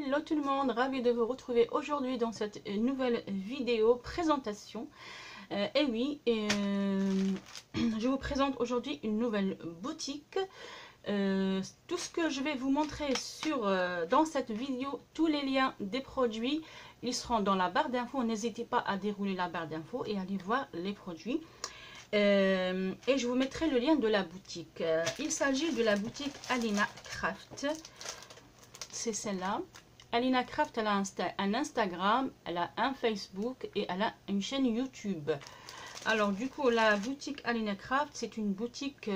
Hello tout le monde, ravi de vous retrouver aujourd'hui dans cette nouvelle vidéo présentation. Et oui, je vous présente aujourd'hui une nouvelle boutique. Tout ce que je vais vous montrer dans cette vidéo, tous les liens des produits, ils seront dans la barre d'infos. N'hésitez pas à dérouler la barre d'infos et aller voir les produits. Et je vous mettrai le lien de la boutique. Il s'agit de la boutique Alina Craft. C'est celle-là. Alina Craft, elle a un Instagram, elle a un Facebook et elle a une chaîne YouTube. Alors du coup, la boutique Alina Craft, c'est une boutique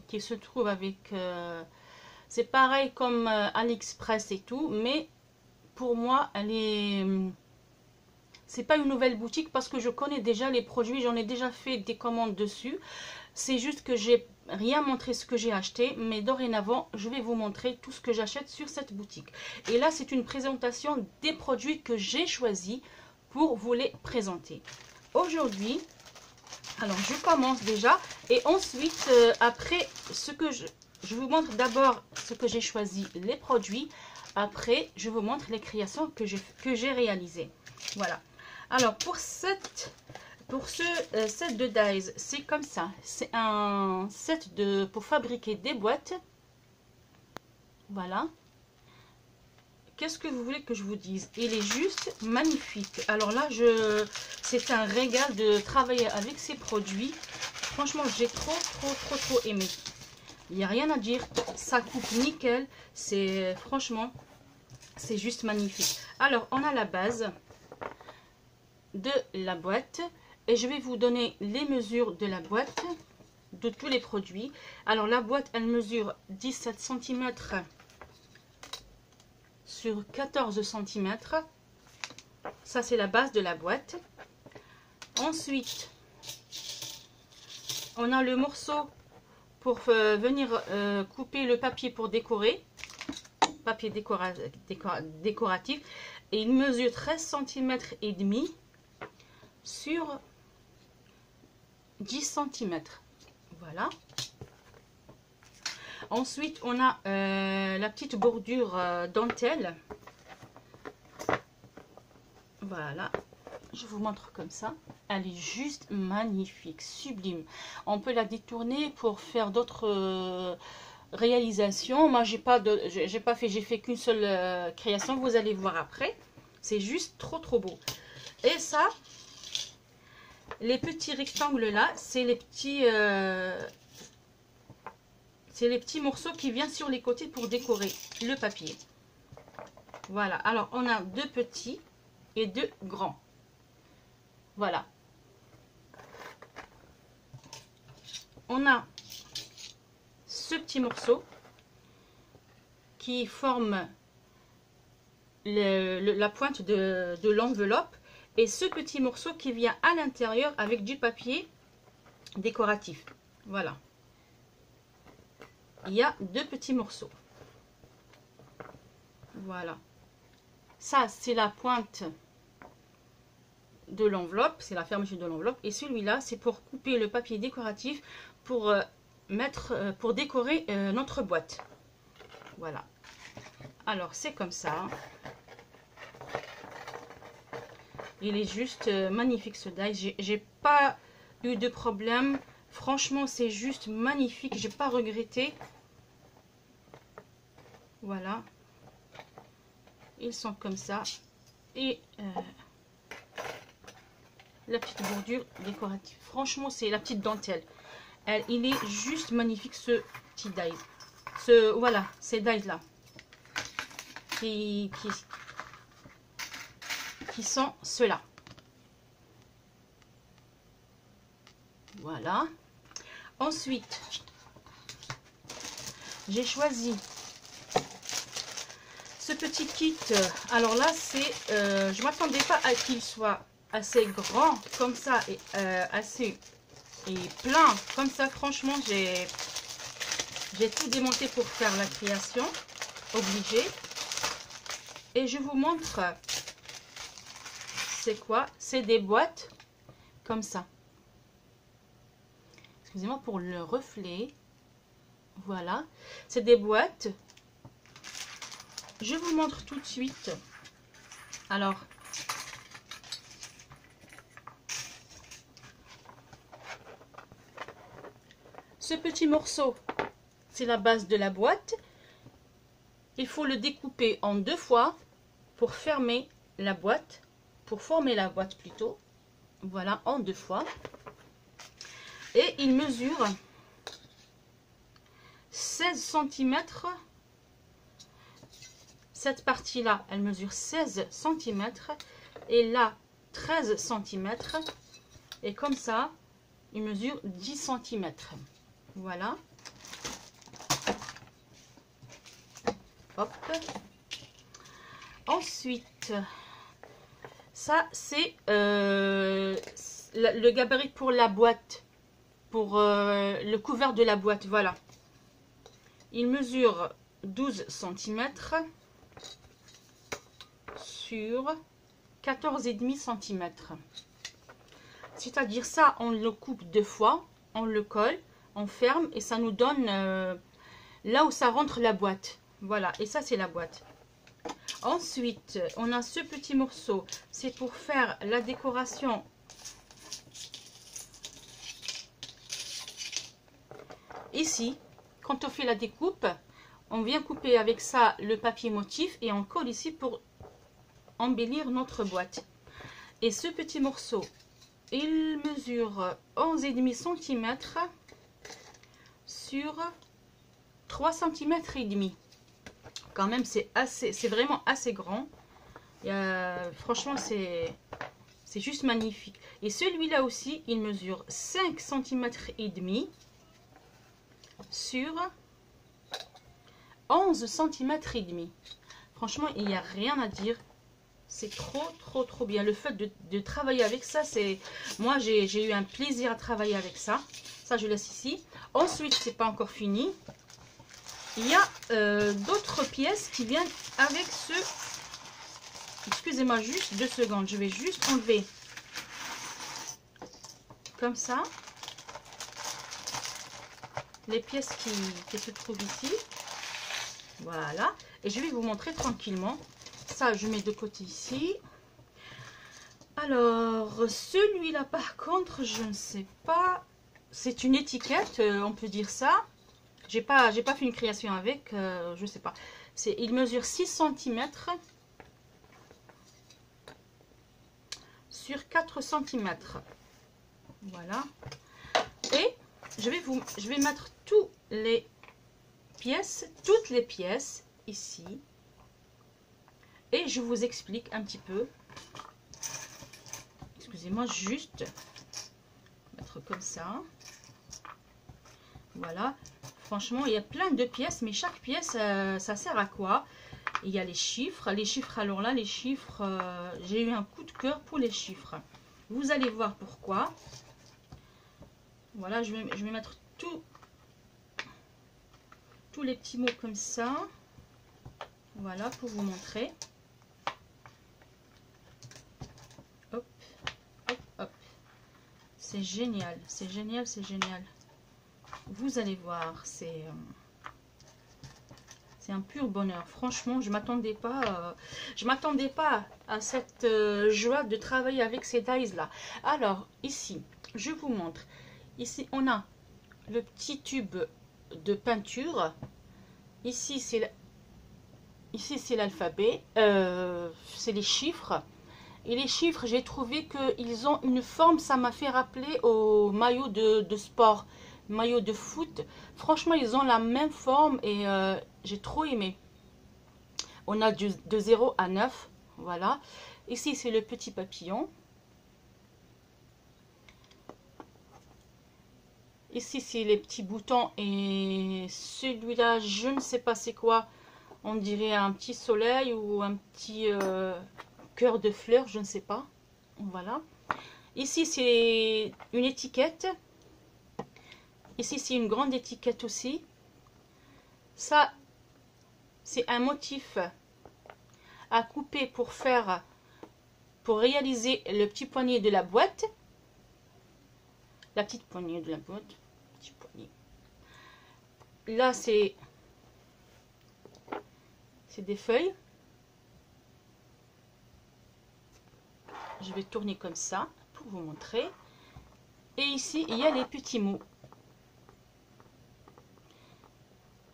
qui se trouve avec... c'est pareil comme AliExpress et tout, mais pour moi, elle est... c'est pas une nouvelle boutique parce que je connais déjà les produits, j'en ai déjà fait des commandes dessus. C'est juste que j'ai rien montré ce que j'ai acheté, mais dorénavant, je vais vous montrer tout ce que j'achète sur cette boutique. Et là, c'est une présentation des produits que j'ai choisis pour vous les présenter. Aujourd'hui, alors je commence déjà et ensuite, après, je vous montre d'abord ce que j'ai choisi, les produits. Après, je vous montre les créations que j'ai réalisées. Voilà. Alors, pour ce set de dies, c'est comme ça. C'est un set pour fabriquer des boîtes. Voilà. Qu'est-ce que vous voulez que je vous dise? Il est juste magnifique. Alors là, c'est un régal de travailler avec ces produits. Franchement, j'ai trop aimé. Il n'y a rien à dire. Ça coupe nickel. Franchement, c'est juste magnifique. Alors, on a la base de la boîte. Et je vais vous donner les mesures de la boîte, de tous les produits. Alors la boîte, elle mesure 17 cm sur 14 cm. Ça, c'est la base de la boîte. Ensuite, on a le morceau pour venir couper le papier pour décorer. Papier décoratif. Et il mesure 13 cm et demi sur 10 cm. Voilà. Ensuite, on a la petite bordure dentelle. Voilà. Je vous montre comme ça. Elle est juste magnifique, sublime. On peut la détourner pour faire d'autres réalisations. Moi, j'ai fait qu'une seule création. Vous allez voir après. C'est juste trop beau. Et ça, les petits rectangles là, c'est les petits morceaux qui viennent sur les côtés pour décorer le papier. Voilà, alors on a deux petits et deux grands. Voilà. On a ce petit morceau qui forme la pointe de l'enveloppe. Et ce petit morceau qui vient à l'intérieur avec du papier décoratif. Voilà. Il y a deux petits morceaux. Voilà. Ça, c'est la pointe de l'enveloppe. C'est la fermeture de l'enveloppe. Et celui-là, c'est pour couper le papier décoratif pour décorer notre boîte. Voilà. Alors, c'est comme ça. Il est juste magnifique ce die. J'ai pas eu de problème. Franchement, c'est juste magnifique. J'ai pas regretté. Voilà. Ils sont comme ça. Et la petite bordure décorative. Franchement, c'est la petite dentelle. Il est juste magnifique ce petit die. Voilà, ces dies là. Qui sont ceux-là. Voilà. Ensuite, j'ai choisi ce petit kit. Alors là, je m'attendais pas à qu'il soit assez grand comme ça et plein comme ça. Franchement, j'ai tout démonté pour faire la création. Obligé. Et je vous montre. C'est quoi? C'est des boîtes comme ça. Excusez-moi pour le reflet. Voilà. C'est des boîtes je vous montre tout de suite. Alors, ce petit morceau, c'est la base de la boîte. Il faut le découper en 2 fois pour fermer la boîte, pour former la boîte plutôt. Voilà, en 2 fois. Et il mesure 16 cm. Cette partie-là, elle mesure 16 cm. Et là, 13 cm. Et comme ça, il mesure 10 cm. Voilà. Hop. Ensuite, ça c'est le gabarit pour la boîte, pour le couvert de la boîte. Voilà. Il mesure 12 cm sur 14,5 cm. C'est-à-dire ça, on le coupe 2 fois, on le colle, on ferme et ça nous donne là où ça rentre la boîte. Voilà, et ça c'est la boîte. Ensuite, on a ce petit morceau, c'est pour faire la décoration. Ici, quand on fait la découpe, on vient couper avec ça le papier motif et on colle ici pour embellir notre boîte. Et ce petit morceau, il mesure 11,5 cm sur 3 cm et demi. Quand même, c'est vraiment assez grand. Franchement, c'est juste magnifique. Et celui-là aussi, il mesure 5 cm et demi sur 11 cm et demi. Franchement, il n'y a rien à dire. C'est trop bien. Le fait de travailler avec ça, moi j'ai eu un plaisir à travailler avec ça. Ça, je laisse ici. Ensuite, c'est pas encore fini. Il y a d'autres pièces qui viennent avec ce... Excusez-moi juste 2 secondes. Je vais juste enlever comme ça les pièces qui se trouvent ici. Voilà. Et je vais vous montrer tranquillement. Ça, je mets de côté ici. Alors, celui-là, par contre, je ne sais pas. C'est une étiquette, on peut dire ça. J'ai pas fait une création avec, je sais pas. Il mesure 6 cm sur 4 cm. Voilà. Et je vais mettre toutes les pièces ici. Et je vous explique un petit peu. Excusez-moi, juste mettre comme ça. Voilà. Franchement, il y a plein de pièces, mais chaque pièce, ça sert à quoi? Il y a les chiffres. Les chiffres, alors là, les chiffres, j'ai eu un coup de cœur pour les chiffres. Vous allez voir pourquoi. Voilà, je vais mettre tous les petits mots comme ça. Voilà, pour vous montrer. Hop, hop, hop. C'est génial, c'est génial, c'est génial. Vous allez voir, c'est un pur bonheur. Franchement, je m'attendais pas à cette joie de travailler avec ces dies là. Alors ici, je vous montre. Ici, on a le petit tube de peinture. Ici, c'est l'alphabet. C'est les chiffres. Et les chiffres, j'ai trouvé qu'ils ont une forme, ça m'a fait rappeler au maillot de sport, maillot de foot. Franchement, ils ont la même forme et j'ai trop aimé. On a de 0 à 9, voilà. Ici, c'est le petit papillon. Ici, c'est les petits boutons et celui-là, je ne sais pas c'est quoi. On dirait un petit soleil ou un petit... cœur de fleurs, je ne sais pas. Voilà. Ici, c'est une étiquette. Ici, c'est une grande étiquette aussi. Ça, c'est un motif à couper pour réaliser le petit poignet de la boîte. La petite poignée de la boîte. Petit poignet. Là, c'est C'est des feuilles. Je vais tourner comme ça pour vous montrer. Et ici, il y a les petits mots.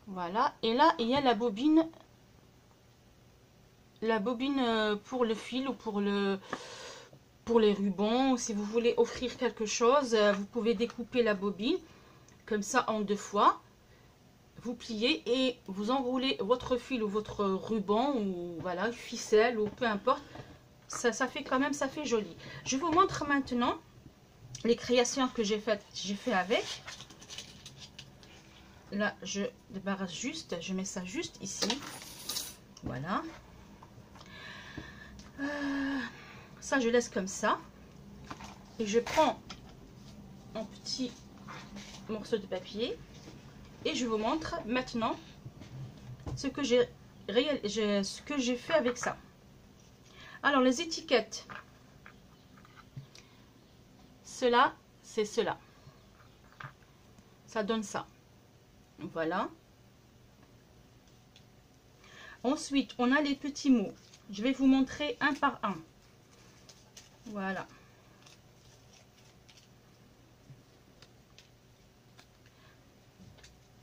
Voilà. Et là, il y a la bobine. La bobine pour le fil ou pour les rubans. Ou si vous voulez offrir quelque chose, vous pouvez découper la bobine comme ça en 2 fois. Vous pliez et vous enroulez votre fil ou votre ruban ou voilà, ficelle ou peu importe. Ça fait quand même, ça fait joli. Je vous montre maintenant les créations que j'ai fait avec. Là, je débarrasse juste, je mets ça juste ici. Voilà. Ça, je laisse comme ça. Et je prends un petit morceau de papier. Et je vous montre maintenant ce que j'ai fait avec ça. Alors, les étiquettes. Cela, c'est cela. Ça donne ça. Voilà. Ensuite, on a les petits mots. Je vais vous montrer un par un. Voilà.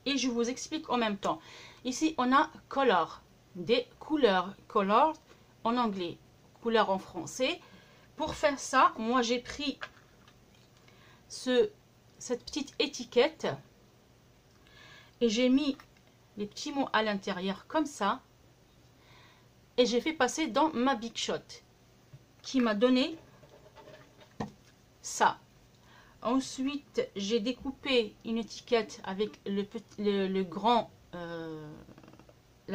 Et je vous explique en même temps. Ici, on a color, des couleurs. Color en anglais, couleur en français. Pour faire ça, moi j'ai pris cette petite étiquette et j'ai mis les petits mots à l'intérieur comme ça. Et j'ai fait passer dans ma Big Shot qui m'a donné ça. Ensuite, j'ai découpé une étiquette avec la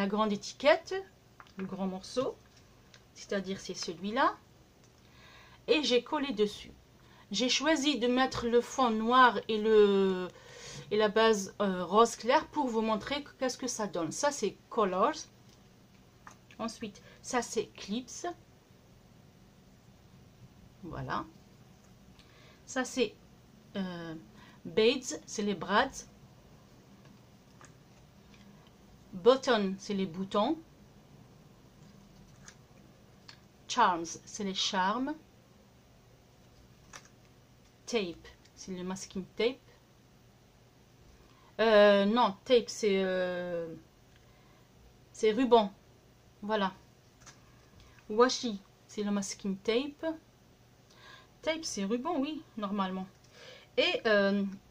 grande étiquette, le grand morceau, c'est-à-dire c'est celui-là. Et j'ai collé dessus. J'ai choisi de mettre le fond noir et la base rose clair pour vous montrer qu'est-ce que ça donne. Ça, c'est Colors. Ensuite, ça, c'est Clips. Voilà. Ça, c'est Beads, c'est les brads. Button, c'est les boutons. Charms, c'est les charmes. Tape, c'est le masking tape. Non, tape, c'est ruban. Voilà. Washi, c'est le masking tape. Tape, c'est ruban, oui, normalement. Et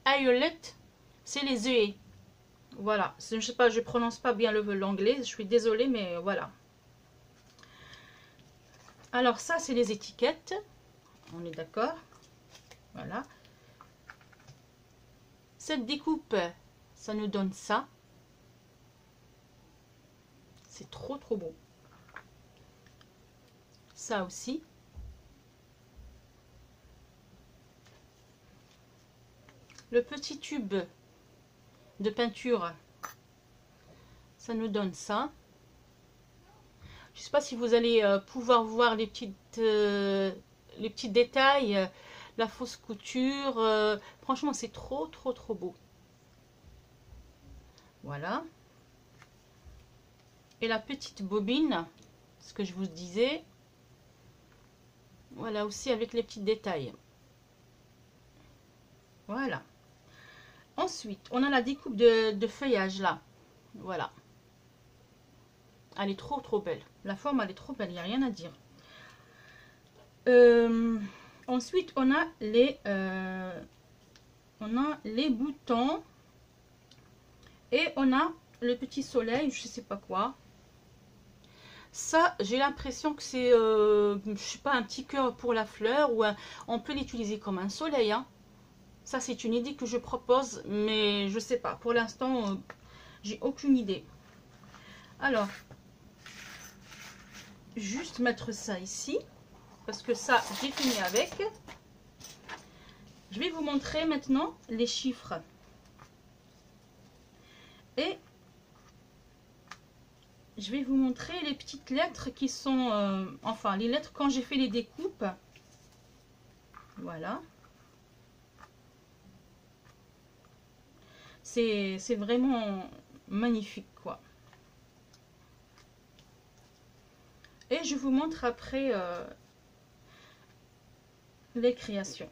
eyelet, c'est les œillets. Voilà. Je sais pas, je prononce pas bien l'anglais. Je suis désolée, mais voilà. Alors ça, c'est les étiquettes. On est d'accord. Voilà. Cette découpe, ça nous donne ça. C'est trop, trop beau. Ça aussi. Le petit tube de peinture, ça nous donne ça. Je ne sais pas si vous allez pouvoir voir les petits détails, la fausse couture. Franchement, c'est trop, trop, trop beau. Voilà. Et la petite bobine, ce que je vous disais. Voilà aussi avec les petits détails. Voilà. Ensuite, on a la découpe de feuillage là. Voilà. Elle est trop trop belle. La forme elle est trop belle, il n'y a rien à dire. Ensuite, on a les boutons. Et on a le petit soleil, je sais pas quoi. Ça, j'ai l'impression que c'est, je sais pas, un petit cœur pour la fleur. Ou on peut l'utiliser comme un soleil. Hein. Ça, c'est une idée que je propose, mais je sais pas. Pour l'instant, j'ai aucune idée. Alors, juste mettre ça ici, parce que ça, j'ai fini avec. Je vais vous montrer maintenant les chiffres. Et je vais vous montrer les petites lettres qui sont, enfin, les lettres quand j'ai fait les découpes. Voilà. C'est vraiment magnifique, quoi. Et je vous montre après les créations.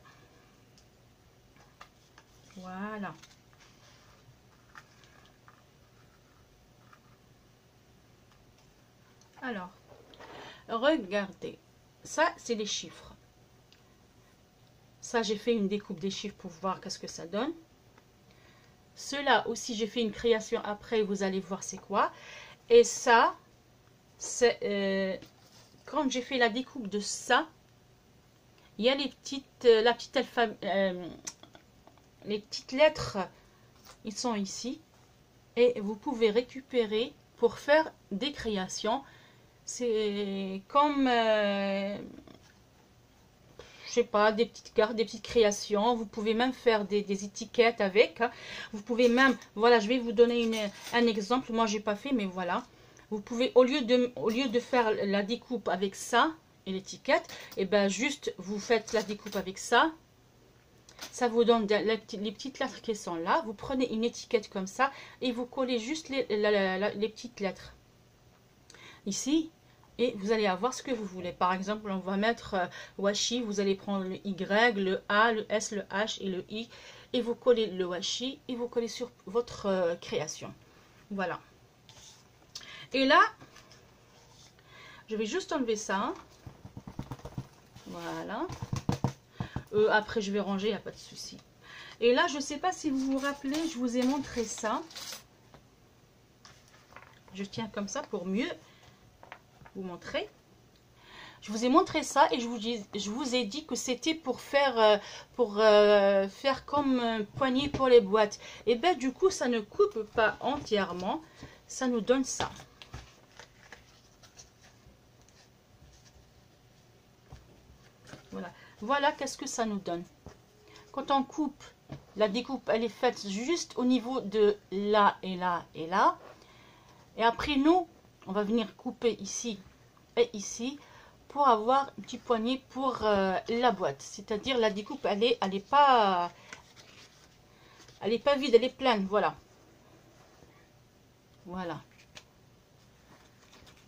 Voilà. Alors, regardez. Ça, c'est les chiffres. Ça, j'ai fait une découpe des chiffres pour voir qu'est-ce que ça donne. Cela aussi, j'ai fait une création après. Vous allez voir c'est quoi. Et ça, c'est... quand j'ai fait la découpe de ça, il y a les petites, les petites lettres, ils sont ici. Et vous pouvez récupérer pour faire des créations. C'est comme, je sais pas, des petites cartes, des petites créations. Vous pouvez même faire des étiquettes avec. Vous pouvez même, voilà, je vais vous donner un exemple. Moi, j'ai pas fait, mais voilà. Vous pouvez, au lieu de faire la découpe avec ça et l'étiquette, et ben juste vous faites la découpe avec ça. Ça vous donne les petites lettres qui sont là. Vous prenez une étiquette comme ça et vous collez juste les petites lettres ici. Et vous allez avoir ce que vous voulez. Par exemple, on va mettre washi. Vous allez prendre le Y, le A, le S, le H et le I. Et vous collez le washi et vous collez sur votre création. Voilà. Et là, je vais juste enlever ça. Voilà. Après, je vais ranger, il n'y a pas de souci. Et là, je ne sais pas si vous vous rappelez, je vous ai montré ça. Je tiens comme ça pour mieux vous montrer. Je vous ai montré ça et je vous ai dit que c'était pour faire comme poignée pour les boîtes. Et bien, du coup, ça ne coupe pas entièrement. Ça nous donne ça. Voilà. Voilà qu'est-ce que ça nous donne. Quand on coupe, la découpe, elle est faite juste au niveau de là et là et là. Et après, nous, on va venir couper ici et ici pour avoir un petit poignet pour la boîte. C'est-à-dire la découpe, elle est pas vide, elle est pleine. Voilà. Voilà.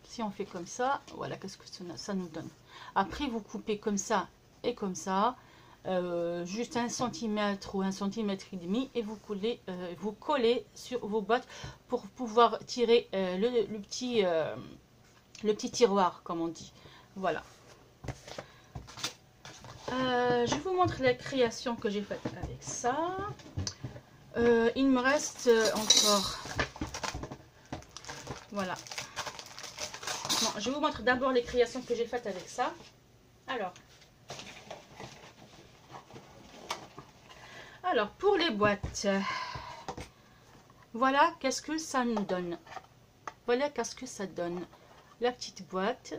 Si on fait comme ça, voilà qu'est-ce que ça nous donne. Après, vous coupez comme ça et comme ça. Juste 1 cm ou 1,5 cm et vous collez sur vos boîtes pour pouvoir tirer le petit tiroir comme on dit. Voilà. Je vous montre la création que j'ai faite avec ça. Il me reste encore, voilà. Bon, je vous montre d'abord les créations que j'ai faites avec ça. Alors, pour les boîtes, voilà qu'est-ce que ça nous donne. Voilà qu'est-ce que ça donne. La petite boîte.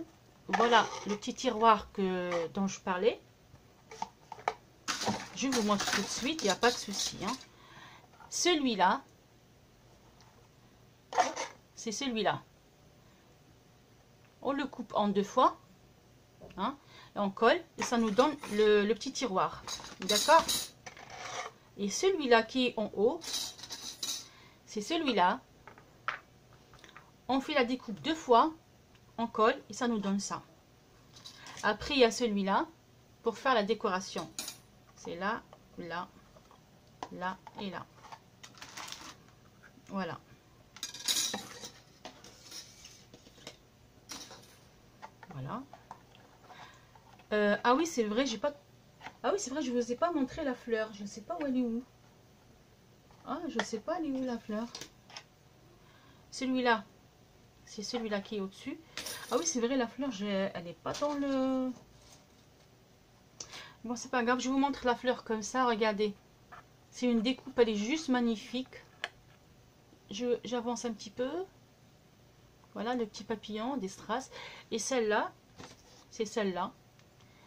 Voilà le petit tiroir dont je parlais. Je vous montre tout de suite, il n'y a pas de souci. Hein. Celui-là, c'est celui-là. On le coupe en 2 fois. Hein, et on colle et ça nous donne le petit tiroir. D'accord ? Et celui-là qui est en haut, c'est celui-là. On fait la découpe 2 fois, on colle et ça nous donne ça. Après, il y a celui-là pour faire la décoration. C'est là, là, là et là. Voilà. Voilà. Ah oui, c'est vrai, j'ai pas... Ah oui, c'est vrai, je vous ai pas montré la fleur. Je ne sais pas où elle est où. Ah, je ne sais pas elle est où la fleur. Celui-là, c'est celui-là qui est au-dessus. Ah oui, c'est vrai, la fleur, elle n'est pas dans le... Bon, c'est pas grave, je vous montre la fleur comme ça, regardez. C'est une découpe, elle est juste magnifique. J'avance un petit peu. Voilà, le petit papillon, des strass. Et celle-là, c'est celle-là.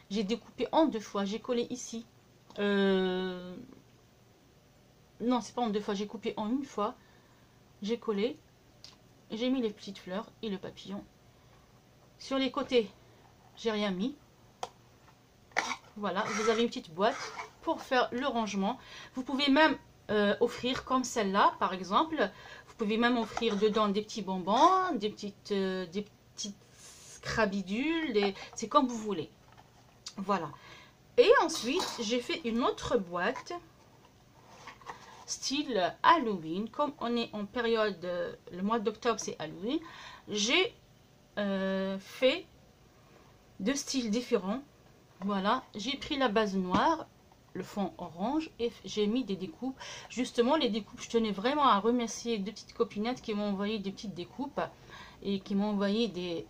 J'ai découpé en 2 fois, j'ai collé ici. Non, c'est pas en 2 fois, j'ai coupé en 1 fois. J'ai collé. J'ai mis les petites fleurs et le papillon. Sur les côtés, j'ai rien mis. Voilà, vous avez une petite boîte pour faire le rangement. Vous pouvez même offrir comme celle-là, par exemple. Vous pouvez même offrir dedans des petits bonbons, des petites scrabidule, c'est comme vous voulez. Voilà. Et ensuite, j'ai fait une autre boîte style Halloween. Comme on est en période, le mois d'octobre c'est Halloween, j'ai fait deux styles différents. Voilà, j'ai pris la base noire, le fond orange, et j'ai mis des découpes. Justement, les découpes, je tenais vraiment à remercier deux petites copinettes qui m'ont envoyé des petites découpes et qui m'ont envoyé des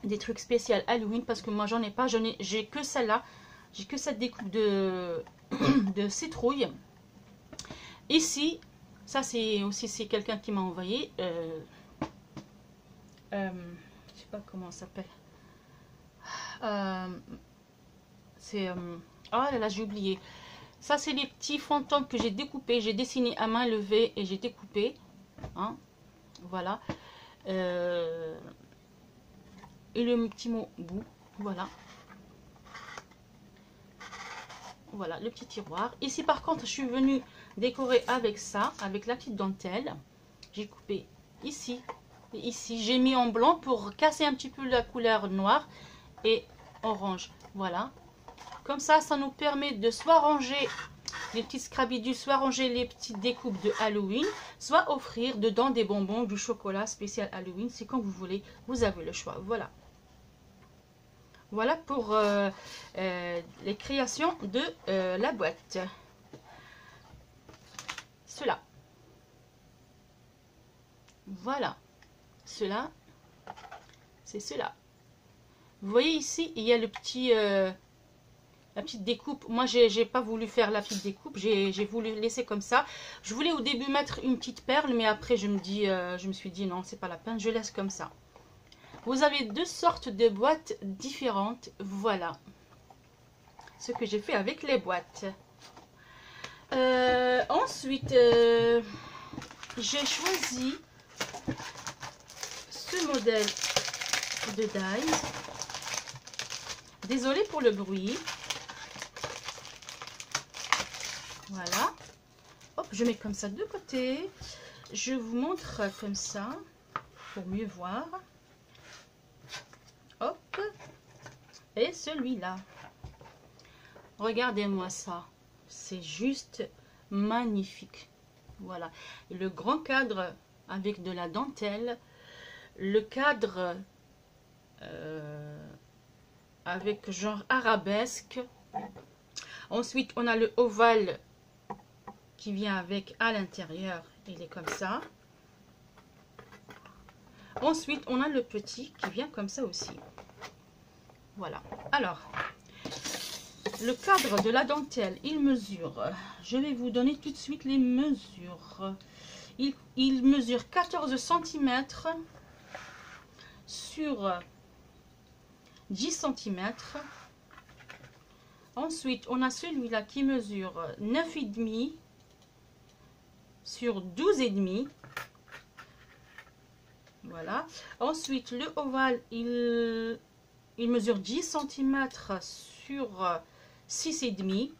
des trucs spéciaux Halloween, parce que moi j'en ai pas, j'ai que celle-là, j'ai que cette découpe de de citrouille. Ici, ça c'est aussi quelqu'un qui m'a envoyé, je sais pas comment ça s'appelle, c'est oh là là, j'ai oublié. Ça c'est les petits fantômes que j'ai découpés, j'ai dessiné à main levée et j'ai découpé, hein, voilà. Et le petit mot bout, voilà. Voilà le petit tiroir. Ici par contre, je suis venue décorer avec ça, avec la petite dentelle. J'ai coupé ici et ici. J'ai mis en blanc pour casser un petit peu la couleur noire et orange. Voilà. Comme ça, ça nous permet de soit ranger les petites scrabidules, soit ranger les petites découpes de Halloween, soit offrir dedans des bonbons, du chocolat spécial Halloween. C'est quand vous voulez, vous avez le choix. Voilà. Voilà pour les créations de la boîte. Cela. Voilà. Cela. C'est cela. Vous voyez ici, il y a le petit... la petite découpe. Moi, j'ai pas voulu faire la petite découpe. J'ai voulu laisser comme ça. Je voulais au début mettre une petite perle, mais après, je me suis dit non, c'est pas la peine. Je laisse comme ça. Vous avez deux sortes de boîtes différentes. Voilà ce que j'ai fait avec les boîtes. Ensuite, j'ai choisi ce modèle de die. Désolée pour le bruit. Voilà. Hop, je mets comme ça de côté. Je vous montre comme ça pour mieux voir. Hop. Et celui-là. Regardez-moi ça. C'est juste magnifique. Voilà. Et le grand cadre avec de la dentelle. Le cadre avec genre arabesque. Ensuite, on a le ovale qui vient avec à l'intérieur. Il est comme ça. Ensuite, on a le petit qui vient comme ça aussi. Voilà. Alors, le cadre de la dentelle, il mesure, je vais vous donner tout de suite les mesures. Il mesure 14 cm sur 10 cm. Ensuite, on a celui-là qui mesure 9,5 sur 12,5. Voilà. Ensuite, le ovale, il mesure 10 cm sur 6,5.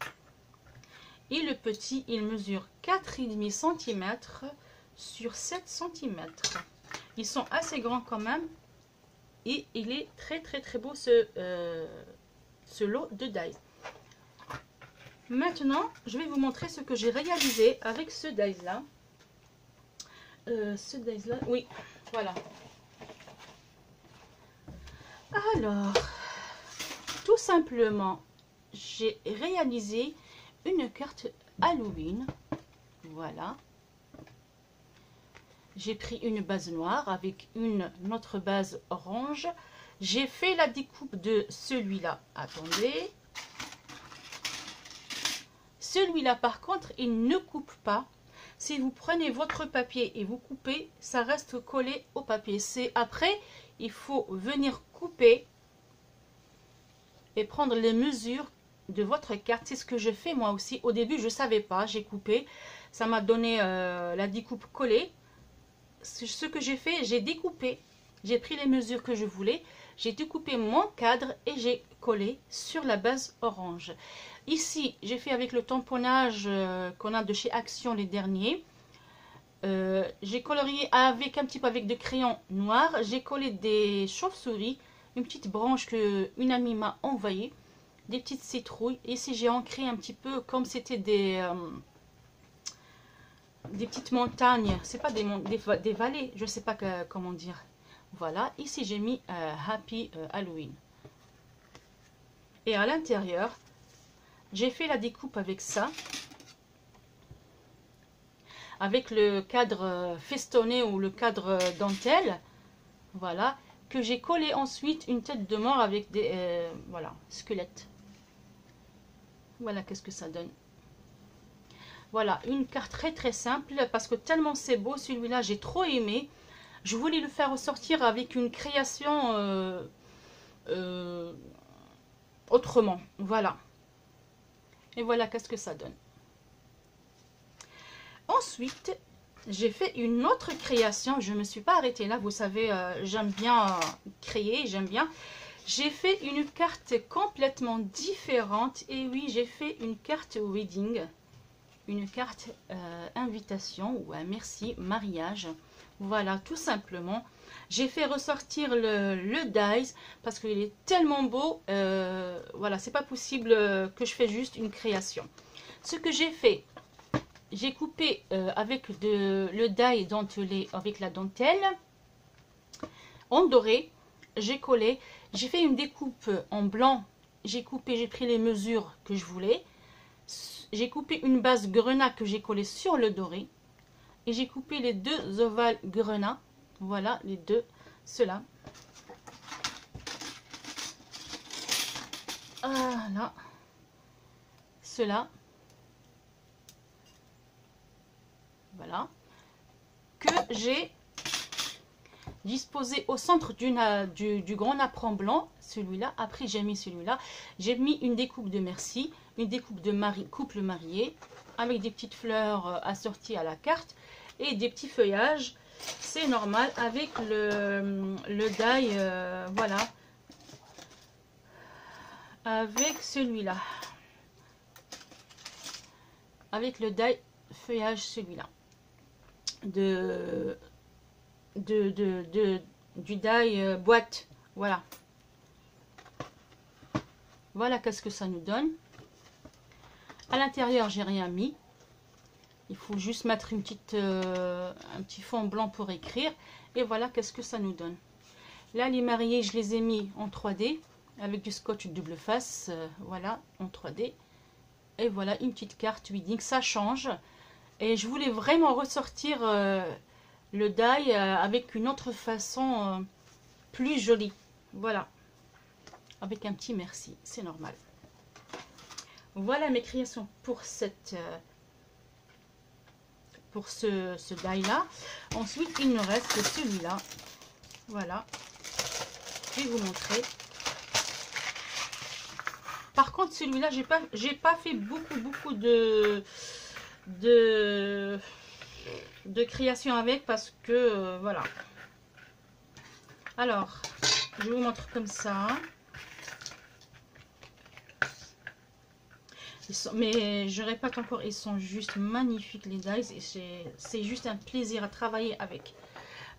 Et le petit, il mesure 4,5 cm sur 7 cm. Ils sont assez grands quand même. Et il est très très très beau ce lot de dies. Maintenant, je vais vous montrer ce que j'ai réalisé avec ce dies là. Ce dies là, oui, voilà. Alors, tout simplement, j'ai réalisé une carte Halloween. Voilà. J'ai pris une base noire avec une autre base orange. J'ai fait la découpe de celui-là. Attendez. Celui-là, par contre, il ne coupe pas. Si vous prenez votre papier et vous coupez, ça reste collé au papier. C'est après, il faut venir couper et prendre les mesures de votre carte. C'est ce que je fais moi aussi. Au début, je ne savais pas. J'ai coupé. Ça m'a donné la découpe collée. Ce que j'ai fait, j'ai découpé. J'ai pris les mesures que je voulais. J'ai découpé mon cadre et j'ai collé sur la base orange. Ici, j'ai fait avec le tamponnage qu'on a de chez Action les derniers. j'ai colorié avec un petit peu avec de crayon noir. J'ai collé des chauves-souris, une petite branche que une amie m'a envoyée, des petites citrouilles. Ici j'ai ancré un petit peu comme c'était des petites montagnes. C'est pas des vallées, je sais pas comment dire. Voilà, ici j'ai mis Happy Halloween. Et à l'intérieur, j'ai fait la découpe avec ça. Avec le cadre festonné ou le cadre dentelle. Voilà. Que j'ai collé ensuite une tête de mort avec des voilà, squelettes. Voilà qu'est-ce que ça donne. Voilà, une carte très très simple parce que tellement c'est beau celui-là, j'ai trop aimé. Je voulais le faire ressortir avec une création autrement. Voilà. Et voilà qu'est-ce que ça donne. Ensuite, j'ai fait une autre création. Je ne me suis pas arrêtée là. Vous savez, j'aime bien créer, j'aime bien. J'ai fait une carte complètement différente. Et oui, j'ai fait une carte wedding. Une carte invitation ou un merci, mariage. Voilà, tout simplement. J'ai fait ressortir le dies parce qu'il est tellement beau. Voilà, c'est pas possible que je fais juste une création. Ce que j'ai fait, j'ai coupé avec le die dentelé avec la dentelle en doré. J'ai collé. J'ai fait une découpe en blanc. J'ai coupé, j'ai pris les mesures que je voulais. J'ai coupé une base grenat que j'ai collé sur le doré. Et j'ai coupé les deux ovales grenat. Voilà, les deux, ceux-là. Voilà. Ceux-là. Voilà. Que j'ai disposé au centre du grand napperon blanc. Celui-là. Après, j'ai mis celui-là. J'ai mis une découpe de merci. Une découpe de couple marié. Avec des petites fleurs assorties à la carte. Et des petits feuillages. C'est normal avec le die, voilà, avec celui-là, avec le die feuillage celui-là, du die boîte, voilà. Voilà qu'est-ce que ça nous donne. À l'intérieur, j'ai rien mis. Il faut juste mettre un petit fond blanc pour écrire. Et voilà qu'est-ce que ça nous donne. Là, les mariés, je les ai mis en 3D. Avec du scotch double face. Voilà, en 3D. Et voilà, une petite carte wedding. Ça change. Et je voulais vraiment ressortir le die avec une autre façon plus jolie. Voilà. Avec un petit merci. C'est normal. Voilà mes créations pour cette... pour ce die là. Ensuite il me reste celui-là, voilà, je vais vous montrer. Par contre celui-là j'ai pas fait beaucoup de création avec parce que voilà. Alors je vous montre comme ça. Mais je répète encore, ils sont juste magnifiques les dies et c'est juste un plaisir à travailler avec.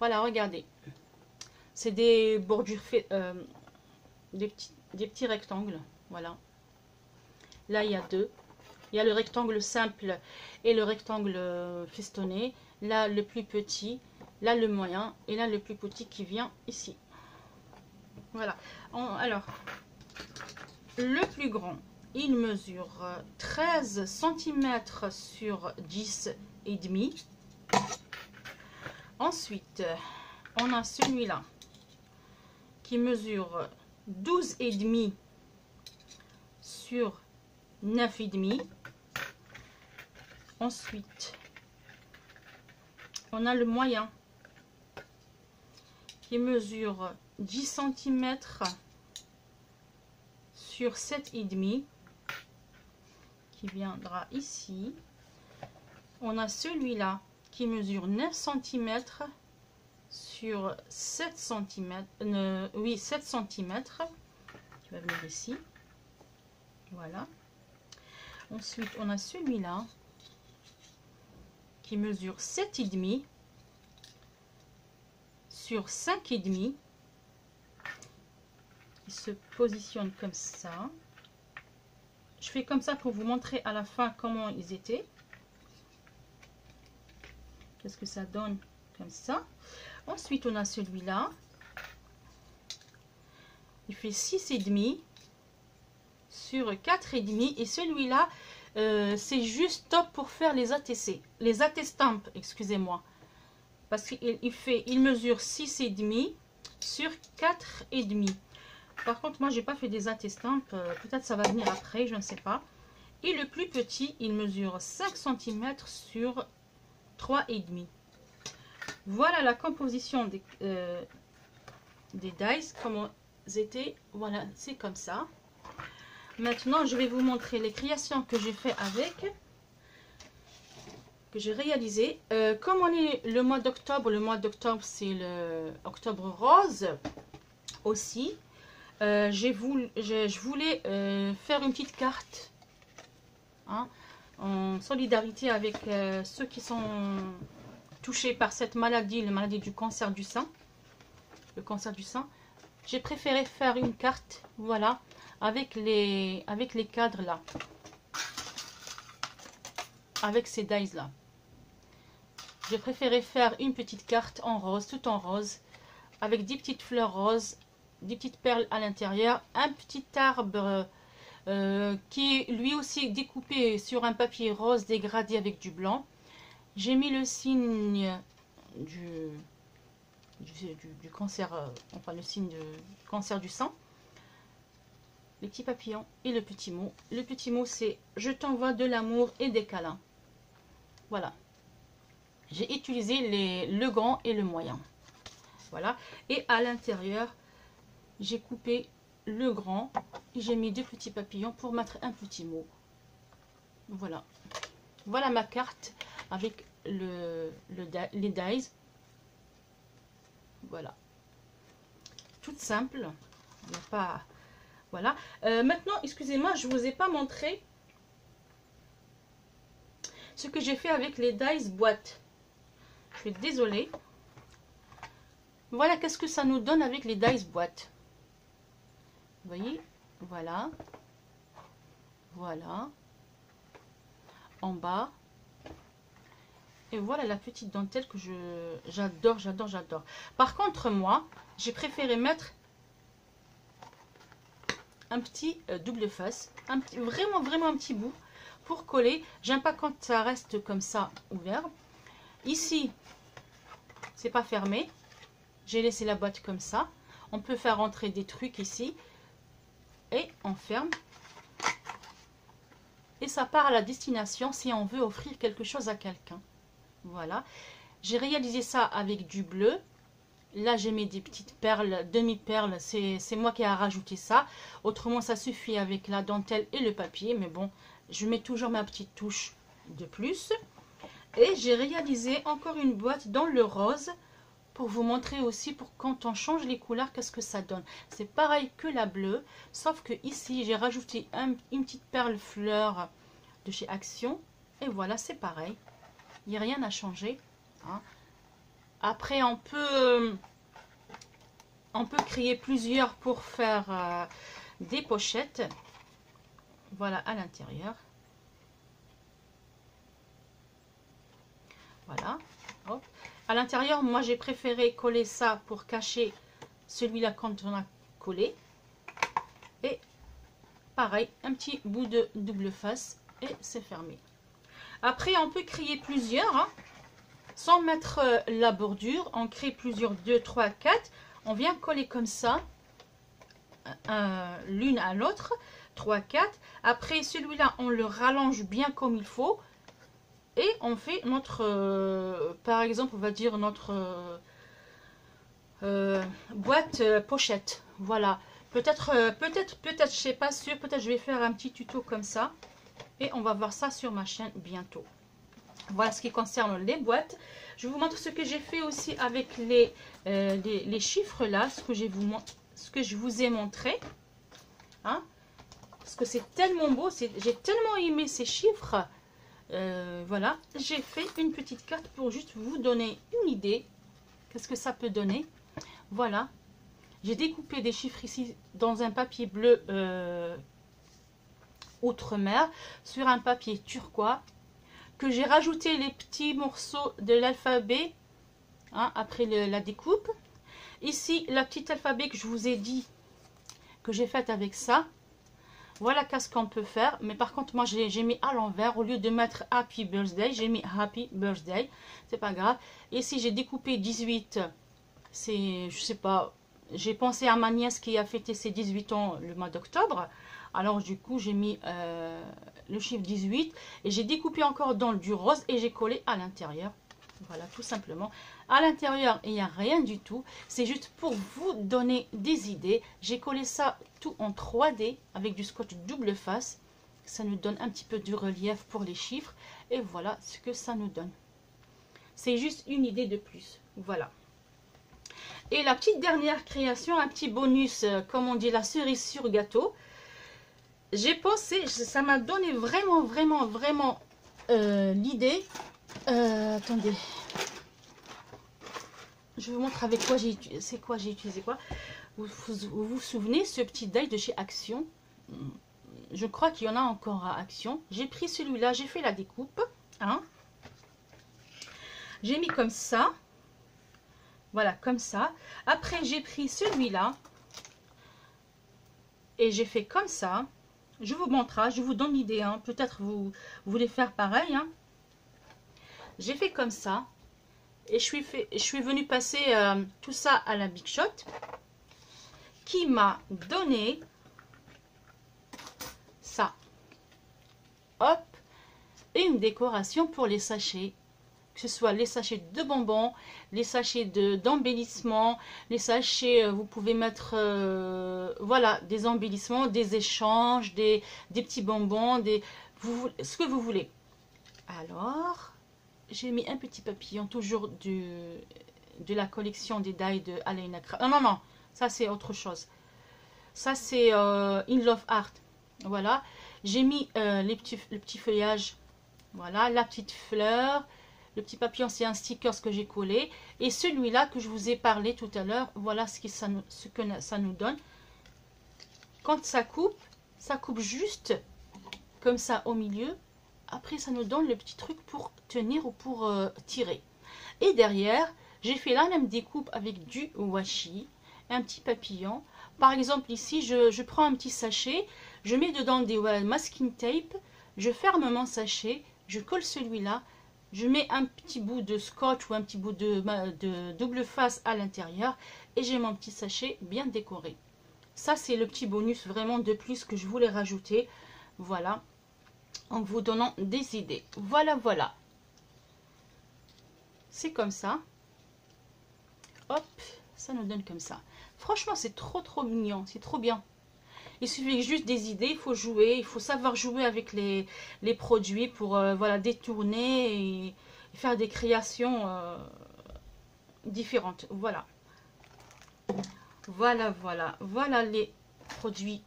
Voilà, regardez. C'est des bordures faits, des petits rectangles. Voilà. Là, il y a deux. Il y a le rectangle simple et le rectangle festonné. Là, le plus petit. Là, le moyen. Et là, le plus petit qui vient ici. Voilà. Alors, le plus grand. Il mesure 13 cm sur 10,5. Ensuite, on a celui-là qui mesure 12,5 sur 9,5. Ensuite, on a le moyen qui mesure 10 cm sur 7,5. Qui viendra ici. On a celui-là qui mesure 9 cm sur 7 cm. Oui, 7 cm. Qui va venir ici. Voilà. Ensuite, on a celui-là qui mesure 7,5 sur 5,5. Il se positionne comme ça. Je fais comme ça pour vous montrer à la fin comment ils étaient. Qu'est-ce que ça donne comme ça. Ensuite, on a celui-là. Il fait 6,5 sur 4,5. Et celui-là, c'est juste top pour faire les ATC. Les AT-Stamp, excusez-moi. Parce qu'il mesure 6,5 sur 4,5. Par contre, moi, j'ai pas fait des AT-Stamp. Peut-être ça va venir après, je ne sais pas. Et le plus petit, il mesure 5 cm sur 3,5. Voilà la composition des dies, comment ils étaient. Voilà, c'est comme ça. Maintenant, je vais vous montrer les créations que j'ai fait avec, que j'ai réalisé. Comme on est le mois d'octobre c'est le octobre rose aussi. Je voulais faire une petite carte, hein, en solidarité avec ceux qui sont touchés par cette maladie, la maladie du cancer du sein. Le cancer du sein. J'ai préféré faire une carte, voilà, avec les cadres là. Avec ces dies là. J'ai préféré faire une petite carte en rose, tout en rose, avec 10 petites fleurs roses, 10 petites perles à l'intérieur, un petit arbre qui est lui aussi découpé sur un papier rose dégradé avec du blanc. J'ai mis le signe du cancer, enfin le signe du cancer du sang, les petits papillons et le petit mot. Le petit mot, c'est « Je t'envoie de l'amour et des câlins ». Voilà. J'ai utilisé le grand et le moyen. Voilà. Et à l'intérieur, j'ai coupé le grand et j'ai mis 2 petits papillons pour mettre un petit mot. Voilà. Voilà ma carte avec les dies. Voilà. Toute simple. Il n'y a pas... Voilà. Maintenant, excusez-moi, je ne vous ai pas montré ce que j'ai fait avec les dies boîte. Je suis désolée. Voilà, qu'est-ce que ça nous donne avec les dies boîte. Vous voyez, voilà. Voilà. En bas. Et voilà la petite dentelle que j'adore, j'adore, j'adore. Par contre, moi, j'ai préféré mettre un petit double face. Vraiment un petit bout pour coller. J'aime pas quand ça reste comme ça ouvert. Ici, c'est pas fermé. J'ai laissé la boîte comme ça. On peut faire rentrer des trucs ici. Et on ferme. Et ça part à la destination si on veut offrir quelque chose à quelqu'un. Voilà. J'ai réalisé ça avec du bleu. Là, j'ai mis des petites perles, demi-perles. C'est moi qui ai rajouté ça. Autrement, ça suffit avec la dentelle et le papier. Mais bon, je mets toujours ma petite touche de plus. Et j'ai réalisé encore une boîte dans le rose. Pour vous montrer aussi pour quand on change les couleurs, qu'est-ce que ça donne. C'est pareil que la bleue. Sauf que ici, j'ai rajouté une petite perle fleur de chez Action. Et voilà, c'est pareil. Il n'y a rien à changer. Hein. Après, on peut créer plusieurs pour faire des pochettes. Voilà, à l'intérieur. Voilà. Hop. À l'intérieur, moi, j'ai préféré coller ça pour cacher celui-là quand on a collé. Et pareil, un petit bout de double face et c'est fermé. Après, on peut créer plusieurs, hein, sans mettre la bordure. On crée plusieurs, 2, 3, 4. On vient coller comme ça, l'une à l'autre, 3, 4. Après, celui-là, on le rallonge bien comme il faut. Et on fait notre, par exemple, on va dire notre boîte pochette. Voilà. Peut-être, je sais pas sûr, peut-être je vais faire un petit tuto comme ça. Et on va voir ça sur ma chaîne bientôt. Voilà ce qui concerne les boîtes. Je vous montre ce que j'ai fait aussi avec les chiffres là, ce que je vous ai montré. Hein, parce que c'est tellement beau, j'ai tellement aimé ces chiffres. Voilà, j'ai fait une petite carte pour juste vous donner une idée. Qu'est-ce que ça peut donner? Voilà, j'ai découpé des chiffres ici dans un papier bleu outre-mer, sur un papier turquois, que j'ai rajouté les petits morceaux de l'alphabet après la découpe. Ici, la petite alphabet que je vous ai dit que j'ai faite avec ça. Voilà qu'est-ce qu'on peut faire. Mais par contre, moi, j'ai mis à l'envers. Au lieu de mettre Happy Birthday, j'ai mis Happy Birthday. C'est pas grave. Ici, j'ai découpé 18. C'est, je sais pas, j'ai pensé à ma nièce qui a fêté ses 18 ans le mois d'octobre. Alors, du coup, j'ai mis le chiffre 18. Et j'ai découpé encore dans du rose et j'ai collé à l'intérieur. Voilà, tout simplement. À l'intérieur, il n'y a rien du tout. C'est juste pour vous donner des idées. J'ai collé ça tout en 3D avec du scotch double face. Ça nous donne un petit peu du relief pour les chiffres. Et voilà ce que ça nous donne. C'est juste une idée de plus. Voilà. Et la petite dernière création, un petit bonus, comme on dit, la cerise sur gâteau. J'ai pensé, ça m'a donné vraiment l'idée. Attendez. Je vous montre avec quoi j'ai utilisé. C'est quoi j'ai utilisé quoi. Vous souvenez ce petit die de chez Action? Je crois qu'il y en a encore à Action. J'ai pris celui-là, j'ai fait la découpe. J'ai mis comme ça. Voilà, comme ça. Après, j'ai pris celui-là. Et j'ai fait comme ça. Je vous montre, je vous donne l'idée. Peut-être vous voulez faire pareil. J'ai fait comme ça. Et je suis venue passer tout ça à la Big Shot. Qui m'a donné ça. Hop. Et une décoration pour les sachets. Que ce soit les sachets de bonbons, les sachets d'embellissement, les sachets, vous pouvez mettre voilà, des embellissements, des échanges, des petits bonbons, ce que vous voulez. Alors, j'ai mis un petit papillon, toujours de la collection des die de Aleyna Craft. Non, ça c'est autre chose. Ça c'est In Love Art. Voilà, j'ai mis le petit feuillage, voilà, la petite fleur. Le petit papillon, c'est un sticker que j'ai collé. Et celui-là que je vous ai parlé tout à l'heure, voilà ce que ça nous donne. Quand ça coupe juste comme ça au milieu. Après, ça nous donne le petit truc pour tenir ou pour tirer. Et derrière, j'ai fait la même découpe avec du washi, un petit papillon. Par exemple, ici, je prends un petit sachet, je mets dedans des masking tape, je ferme mon sachet, je colle celui-là. Je mets un petit bout de scotch ou un petit bout de double face à l'intérieur et j'ai mon petit sachet bien décoré. Ça, c'est le petit bonus vraiment de plus que je voulais rajouter. Voilà, en vous donnant des idées. Voilà. C'est comme ça. Hop, ça nous donne comme ça. Franchement, c'est trop mignon, c'est trop bien. Il suffit juste des idées, il faut jouer, il faut savoir jouer avec les produits pour voilà, détourner et faire des créations différentes. Voilà les produits,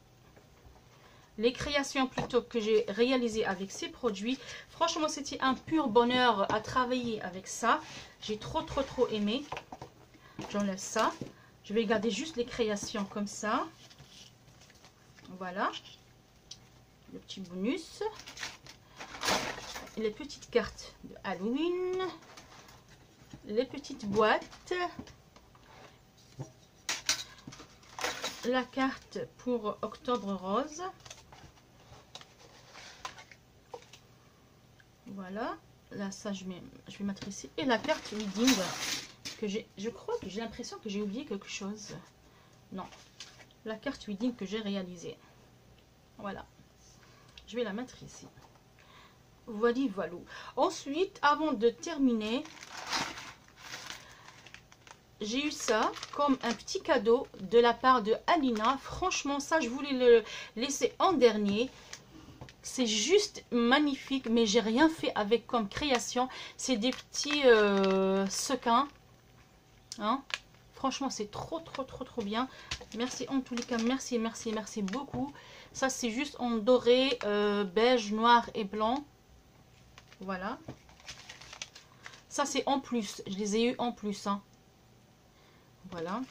les créations plutôt que j'ai réalisées avec ces produits. Franchement, c'était un pur bonheur à travailler avec ça. J'ai trop aimé. J'enlève ça. Je vais garder juste les créations comme ça. Voilà, le petit bonus, les petites cartes de Halloween, les petites boîtes, la carte pour Octobre Rose, voilà, là ça je vais mettre ici, et la carte reading que je crois que j'ai l'impression que j'ai oublié quelque chose, non. La carte reading que j'ai réalisée. Voilà. Je vais la mettre ici. Voilà. Ensuite, avant de terminer, j'ai eu ça comme un petit cadeau de la part de Alina. Franchement, ça, je voulais le laisser en dernier. C'est juste magnifique, mais j'ai rien fait avec comme création. C'est des petits sequins. Franchement, c'est trop bien. Merci en tous les cas, merci beaucoup. Ça, c'est juste en doré, beige, noir et blanc. Voilà. Ça, c'est en plus. Je les ai eu en plus. Hein. Voilà.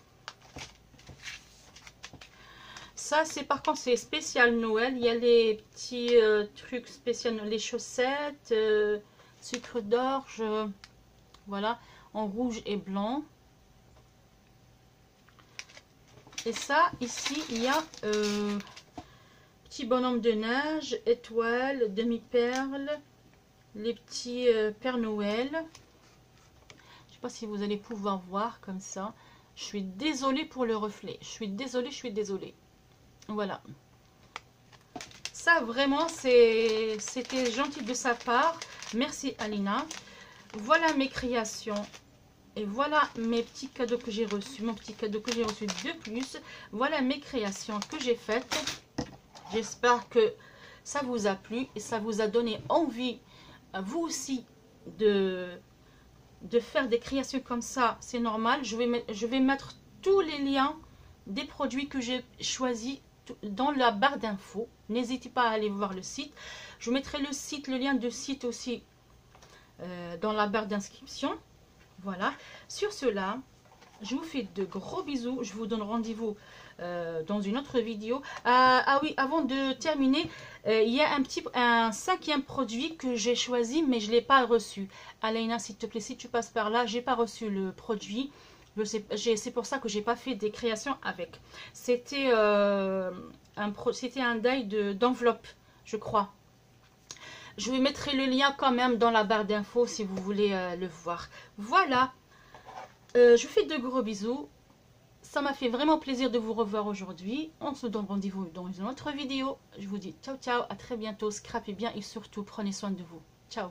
Ça, c'est par contre, c'est spécial Noël. Il y a les petits trucs spéciaux, les chaussettes, sucre d'orge. Voilà, en rouge et blanc. Et ça, ici, il y a petit bonhomme de neige, étoile, demi-perle, les petits Père Noël. Je sais pas si vous allez pouvoir voir comme ça. Je suis désolée pour le reflet. Je suis désolée. Voilà. Ça, vraiment, c'était gentil de sa part. Merci, Alina. Voilà mes créations. Et voilà mes petits cadeaux que j'ai reçus. Mon petit cadeau que j'ai reçu de plus. Voilà mes créations que j'ai faites. J'espère que ça vous a plu et ça vous a donné envie, à vous aussi, de faire des créations comme ça. C'est normal. Je vais mettre tous les liens des produits que j'ai choisis dans la barre d'infos. N'hésitez pas à aller voir le site. Je mettrai le lien de site aussi dans la barre d'inscription. Voilà. Sur cela, je vous fais de gros bisous. Je vous donne rendez-vous dans une autre vidéo. Ah oui, avant de terminer, il y a un cinquième produit que j'ai choisi, mais je ne l'ai pas reçu. Alaina, s'il te plaît, si tu passes par là, j'ai pas reçu le produit. C'est pour ça que j'ai pas fait des créations avec. C'était un die d'enveloppe, je crois. Je vous mettrai le lien quand même dans la barre d'infos si vous voulez le voir. Voilà. Je vous fais de gros bisous. Ça m'a fait vraiment plaisir de vous revoir aujourd'hui. On se donne rendez-vous dans une autre vidéo. Je vous dis ciao ciao, à très bientôt. Scrapez bien et surtout prenez soin de vous. Ciao.